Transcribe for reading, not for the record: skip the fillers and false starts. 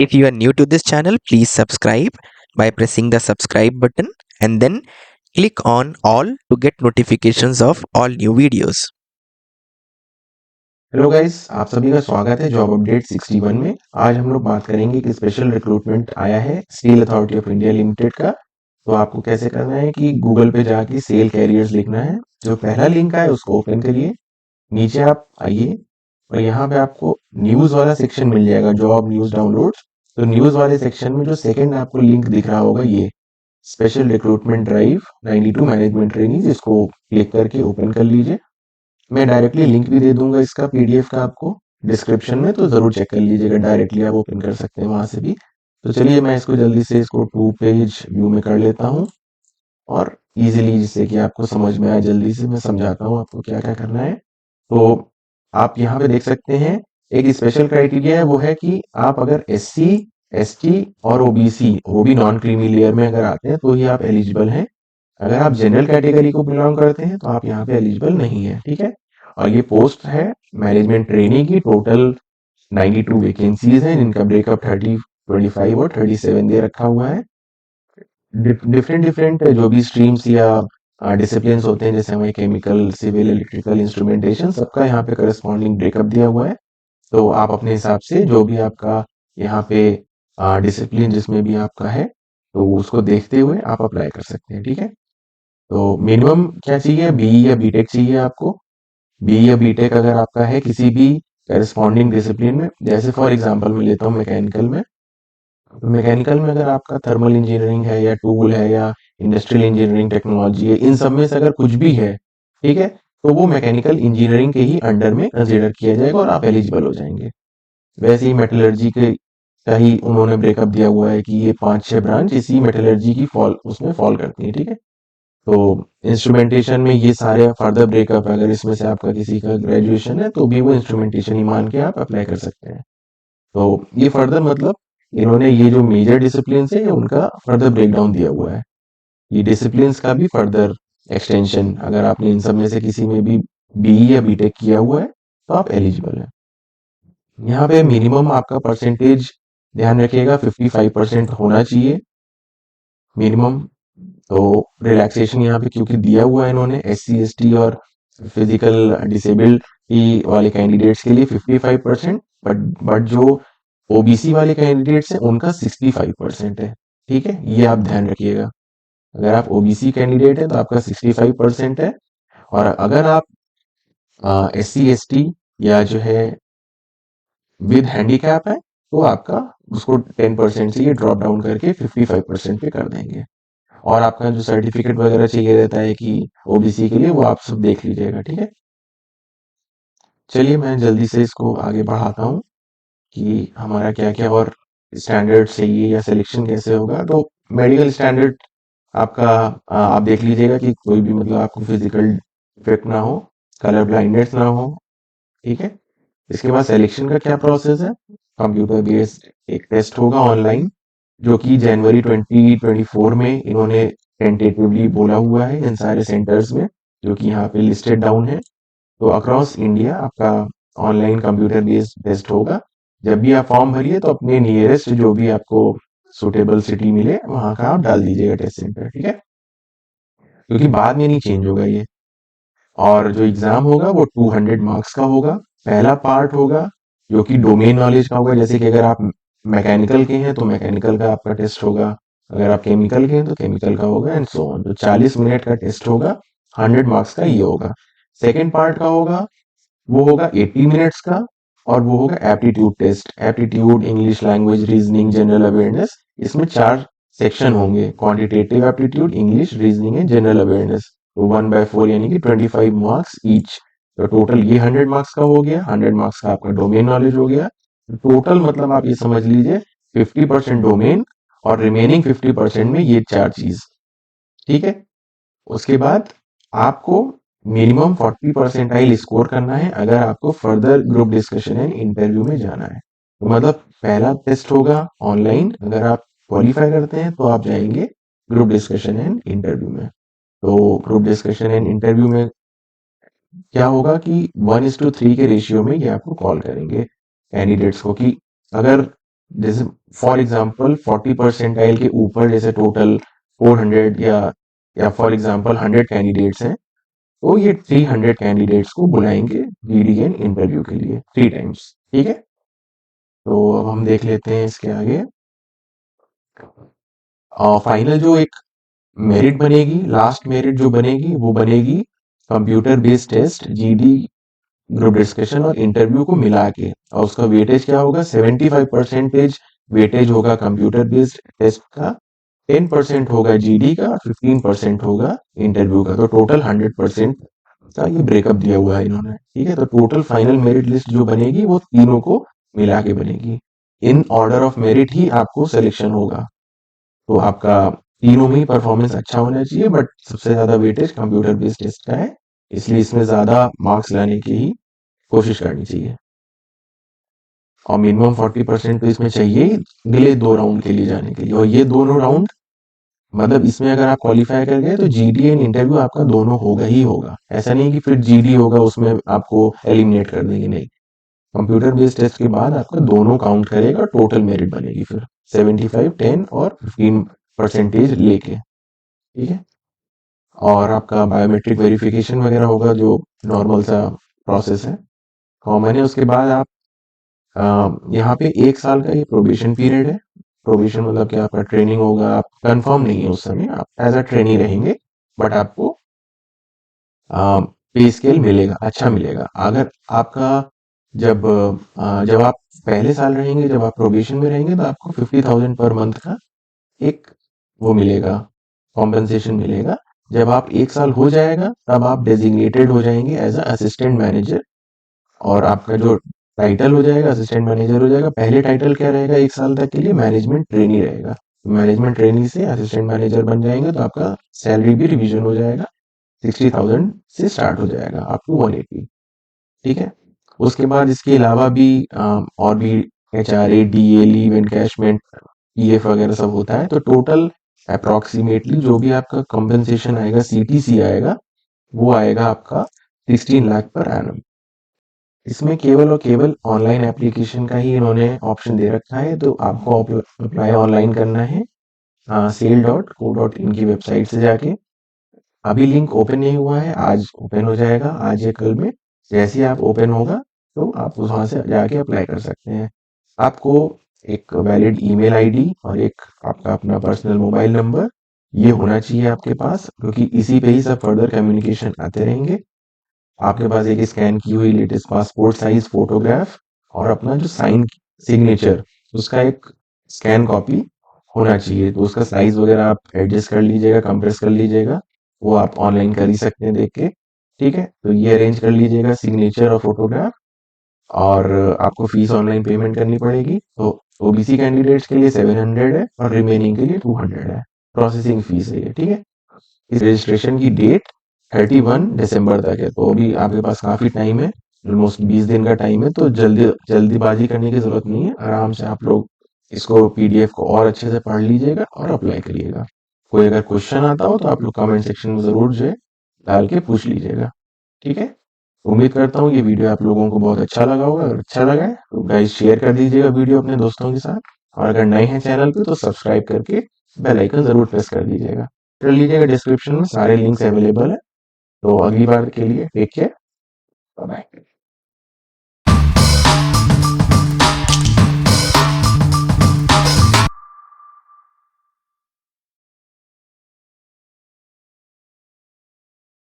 If you are new to this channel, please subscribe by pressing the subscribe button and then click on all to get notifications of all new videos. Hello guys, आप सभी का स्वागत है job update 61 में। आज हम लोग बात करेंगे कि स्पेशल रिक्रूटमेंट आया है steel authority of India limited का। तो आपको कैसे करना है कि गूगल पे जाके सेल कैरियर्स लिखना है। जो पहला लिंक है उसको ओपन करिए, नीचे आप आइए और यहाँ पे आपको न्यूज़ वाला सेक्शन मिल जाएगा, जॉब न्यूज़ डाउनलोड। तो न्यूज़ वाले सेक्शन में जो सेकेंड आपको लिंक दिख रहा होगा, ये special recruitment drive 92 management training, इसको क्लिक करके ओपन कर लीजिए। मैं डायरेक्टली लिंक भी दे दूंगा इसका पीडीएफ का आपको डिस्क्रिप्शन में, तो ज़रूर चेक कर लीजिएगा, डायरेक्टली आप ओपन कर सकते हैं वहाँ से भी। तो चलिए मैं इसको जल्दी से इसको 2 पेज व्यू में कर लेता हूँ और इजीली, जिससे कि आपको समझ में आए, जल्दी से मैं समझाता हूँ आपको क्या क्या करना है। तो आप यहाँ पे देख सकते हैं एक स्पेशल क्राइटेरिया है, वो है कि आप अगर एससी, एसटी और ओबीसी, वो भी नॉन क्रीमी लेयर में अगर आते हैं तो ही आप एलिजिबल हैं। अगर आप जनरल कैटेगरी को बिलोंग करते हैं तो आप यहाँ पे एलिजिबल नहीं है, ठीक है। और ये पोस्ट है मैनेजमेंट ट्रेनिंग की, टोटल 92 वैकेंसीज हैं, जिनका ब्रेकअप 30, 25 और 37 दे रखा हुआ है। डिफरेंट डिफरेंट जो भी स्ट्रीम्स या डिसिप्लिन होते हैं, जैसे हमारे केमिकल, सिविल, इलेक्ट्रिकल, इंस्ट्रूमेंटेशन, सबका यहाँ पे करस्पॉन्डिंग ब्रेकअप दिया हुआ है। तो आप अपने हिसाब से जो भी आपका यहाँ पे डिसिप्लिन जिसमें भी आपका है, तो उसको देखते हुए आप अप्लाई कर सकते हैं, ठीक है। तो मिनिमम क्या चाहिए, बीई या बीटेक चाहिए आपको। बीई या बीटेक अगर आपका है किसी भी करस्पॉन्डिंग डिसिप्लिन में, जैसे फॉर एग्जांपल मैं लेता हूँ मैकेनिकल में। तो मैकेनिकल में अगर आपका थर्मल इंजीनियरिंग है या टूल है या इंडस्ट्रियल इंजीनियरिंग टेक्नोलॉजी है, इन सब में से अगर कुछ भी है, ठीक है, तो वो मैकेनिकल इंजीनियरिंग के ही अंडर में कंसिडर किया जाएगा और आप एलिजिबल हो जाएंगे। वैसे ही मेटलर्जी के का ही उन्होंने ब्रेकअप दिया हुआ है कि ये 5-6 ब्रांच इसी मेटलर्जी की फॉल उसमें फॉल करती है, ठीक है। तो इंस्ट्रूमेंटेशन में ये सारे फर्दर ब्रेकअप है, अगर इसमें से आपका किसी का ग्रेजुएशन है तो भी वो इंस्ट्रूमेंटेशन ही मान के आप अप्लाई कर सकते हैं। तो ये फर्दर मतलब इन्होंने ये जो मेजर डिसिप्लिन है ये उनका फर्दर ब्रेकडाउन दिया हुआ है। ये डिसिप्लिन का भी फर्दर एक्सटेंशन, अगर आपने इन सब में से किसी में भी बीई या बीटेक किया हुआ है तो आप एलिजिबल हैं। यहाँ पे मिनिमम आपका परसेंटेज ध्यान रखिएगा 55% होना चाहिए मिनिमम। तो रिलैक्सेशन यहाँ पे क्योंकि दिया हुआ है इन्होंने एससी, एसटी और फिजिकल डिसेबिलिटी वाले कैंडिडेट्स के लिए 55%, बट जो ओबीसी वाले कैंडिडेट्स हैं उनका 65% है, ठीक है। ये आप ध्यान रखिएगा, अगर आप ओबीसी कैंडिडेट हैं तो आपका 65% है। और अगर आप एससी, एसटी या जो है विद हैंडीकैप है तो आपका उसको 10% से ये ड्रॉप डाउन करके 55% पे कर देंगे। और आपका जो सर्टिफिकेट वगैरह चाहिए रहता है कि ओबीसी के लिए, वो आप सब देख लीजिएगा, ठीक है। चलिए मैं जल्दी से इसको आगे बढ़ाता हूँ कि हमारा क्या क्या और स्टैंडर्ड चाहिए या सिलेक्शन कैसे होगा। तो मेडिकल स्टैंडर्ड आपका आप देख लीजिएगा कि कोई भी मतलब आपको फिजिकल डिफेक्ट ना हो, कलर ब्लाइंडनेस ना हो, ठीक है। इसके बाद सिलेक्शन का क्या प्रोसेस है, कंप्यूटर बेस्ड एक टेस्ट होगा ऑनलाइन, जो कि जनवरी 2024 में इन्होंने टेंटेटिवली बोला हुआ है इन सारे सेंटर्स में, जो कि यहाँ पे लिस्टेड डाउन है। तो अक्रॉस इंडिया आपका ऑनलाइन कंप्यूटर बेस्ड टेस्ट होगा। जब भी आप फॉर्म भरिए तो अपने नियरेस्ट जो भी आपको सुटेबल सिटी मिले वहां का आप डाल दीजिएगा टेस्ट सेंटर, ठीक है, क्योंकि बाद में नहीं चेंज होगा ये। और जो एग्जाम होगा वो 200 मार्क्स का होगा। पहला पार्ट होगा जो कि डोमेन नॉलेज का होगा, जैसे कि अगर आप मैकेनिकल के हैं तो मैकेनिकल का आपका टेस्ट होगा, अगर आप केमिकल के हैं तो केमिकल का होगा, एंड सो ऑन। तो 40 मिनट का टेस्ट होगा, 100 मार्क्स का ये होगा। सेकेंड पार्ट का होगा, वो होगा 80 मिनट्स का, और वो होगा aptitude test. Aptitude, English language, reasoning, general awareness, इसमें 4 सेक्शन होंगे, quantitative aptitude, English, reasoning and general awareness. तो 1/4 यानी कि 25 मार्क्स ईच। तो टोटल ये 100 मार्क्स का हो गया, 100 मार्क्स का आपका डोमेन नॉलेज हो गया। टोटल मतलब आप ये समझ लीजिए 50% डोमेन और रिमेनिंग 50% में ये 4 चीज, ठीक है। उसके बाद आपको मिनिमम 40 परसेंटाइल स्कोर करना है अगर आपको further group discussion and interview में जाना है। तो मतलब पहला टेस्ट होगा ऑनलाइन, अगर आप क्वालिफाई करते हैं तो आप जाएंगे ग्रुप डिस्कशन एंड इंटरव्यू में। तो ग्रुप डिस्कशन एंड इंटरव्यू में क्या होगा कि 1:3 के रेशियो में ये आपको कॉल करेंगे कैंडिडेट्स को, कि अगर जैसे फॉर एग्जांपल 40 परसेंटाइल के ऊपर जैसे टोटल 400 या फॉर एग्जांपल 100 कैंडिडेट्स हैं, तो ये 300 कैंडिडेट्स को बुलाएंगे बीडीएन इंटरव्यू के लिए 3 टाइम्स। ठीक है, तो अब हम देख लेते हैं इसके आगे। फाइनल जो एक मेरिट बनेगी, लास्ट मेरिट जो बनेगी वो बनेगी computer based test, GD, group discussion और इंटरव्यू को मिला के, और उसका वेटेज क्या होगा, 75% वेटेज होगा कंप्यूटर बेस्ड टेस्ट का, 10% होगा जीडी का और 15% होगा इंटरव्यू का। तो टोटल 100% का ये ब्रेकअप दिया हुआ है इन्होंने। ठीक है, तो टोटल फाइनल मेरिट लिस्ट जो बनेगी वो तीनों को मिला के बनेगी। इन ऑर्डर ऑफ मेरिट ही आपको सिलेक्शन होगा। तो आपका तीनों में ही परफॉर्मेंस अच्छा होना चाहिए, बट सबसे ज्यादा वेटेज कंप्यूटर बेस्ड टेस्ट का है, इसलिए इसमें ज्यादा मार्क्स लाने की ही कोशिश करनी चाहिए। और मिनिमम 40% तो इसमें चाहिए ही अगले 2 राउंड के लिए जाने के लिए। और ये दोनों राउंड मतलब इसमें अगर आप क्वालिफाई कर गए तो जीडी एंड इंटरव्यू आपका दोनों होगा ही होगा। ऐसा नहीं कि फिर जीडी होगा उसमें आपको एलिमिनेट कर देंगे, नहीं। कंप्यूटर बेस्ड टेस्ट के बाद आपका दोनों काउंट करेगा, टोटल मेरिट बनेगी फिर 75, 10 और 15% लेके। ठीक है, और आपका बायोमेट्रिक वेरिफिकेशन वगैरह होगा, जो नॉर्मल सा प्रोसेस है, कॉमन है। उसके बाद आप यहाँ पे 1 साल का ये प्रोबेशन पीरियड है। प्रोबेशन मतलब कि आपका ट्रेनिंग होगा, आप कंफर्म नहीं है उस समय, आप एज अ ट्रेनी रहेंगे, बट आपको पे स्केल मिलेगा, अच्छा मिलेगा। अगर आपका जब आप पहले साल रहेंगे, जब आप प्रोबेशन में रहेंगे, तो आपको 50,000 पर मंथ का एक वो मिलेगा, कॉम्पेंसेशन मिलेगा। जब आप 1 साल हो जाएगा तब आप डेजिग्नेटेड हो जाएंगे एज अ असिस्टेंट मैनेजर, और आपका जो टाइटल हो जाएगा असिस्टेंट मैनेजर हो जाएगा। पहले टाइटल क्या रहेगा, 1 साल तक के लिए मैनेजमेंट ट्रेनी रहेगा। मैनेजमेंट ट्रेनी से असिस्टेंट मैनेजर बन जाएंगे, तो आपका सैलरी भी रिवीजन हो जाएगा, 60,000 से स्टार्ट हो जाएगा अप टू 180। ठीक है, उसके बाद इसके अलावा भी और भी HRA, DA, leave encashment, PF वगैरह सब होता है। तो टोटल अप्रोक्सीमेटली जो भी आपका कंपनसेशन आएगा, CTC आएगा, वो आएगा आपका 16 लाख पर एनम। इसमें केवल और केवल ऑनलाइन एप्लीकेशन का ही इन्होंने ऑप्शन दे रखा है, तो आपको अप्लाई ऑनलाइन करना है sale.co.in की वेबसाइट से जाके। अभी लिंक ओपन नहीं हुआ है, आज ओपन हो जाएगा, आज या कल में। जैसे ही आप ओपन होगा तो आप वहां से जाके अप्लाई कर सकते हैं। आपको एक वैलिड ईमेल आईडी और एक आपका अपना पर्सनल मोबाइल नंबर ये होना चाहिए आपके पास, क्योंकि इसी पे ही सब फर्दर कम्युनिकेशन आते रहेंगे। आपके पास एक स्कैन की हुई लेटेस्ट पासपोर्ट साइज फोटोग्राफ और अपना जो साइन सिग्नेचर, उसका एक स्कैन कॉपी होना चाहिए। तो उसका साइज वगैरह आप एडजस्ट कर लीजिएगा, कंप्रेस कर लीजिएगा, वो आप ऑनलाइन कर ही सकते हैं देख के। ठीक है, तो ये अरेंज कर लीजिएगा सिग्नेचर और फोटोग्राफ। और आपको फीस ऑनलाइन पेमेंट करनी पड़ेगी। तो ओबीसी कैंडिडेट्स के लिए 700 है और रिमेनिंग के लिए 200 है, प्रोसेसिंग फीस है ये। ठीक है, इस रजिस्ट्रेशन की डेट 31 दिसंबर तक है, तो अभी आपके पास काफी टाइम है, ऑलमोस्ट 20 दिन का टाइम है। तो जल्दीबाजी करने की जरूरत नहीं है, आराम से आप लोग इसको PDF को और अच्छे से पढ़ लीजिएगा और अप्लाई करिएगा। कोई अगर क्वेश्चन आता हो तो आप लोग कमेंट सेक्शन में जरूर जो है डाल के पूछ लीजिएगा। ठीक है, उम्मीद करता हूँ ये वीडियो आप लोगों को बहुत अच्छा लगा होगा। अगर अच्छा लगा है तो गाइस शेयर कर दीजिएगा वीडियो अपने दोस्तों के साथ, और अगर नए हैं चैनल पे तो सब्सक्राइब करके बेल आइकन जरूर प्रेस कर दीजिएगा। कर लीजिएगा, डिस्क्रिप्शन में सारे लिंक्स अवेलेबल है। तो अगली बार के लिए टेक केयर, बाय बाय।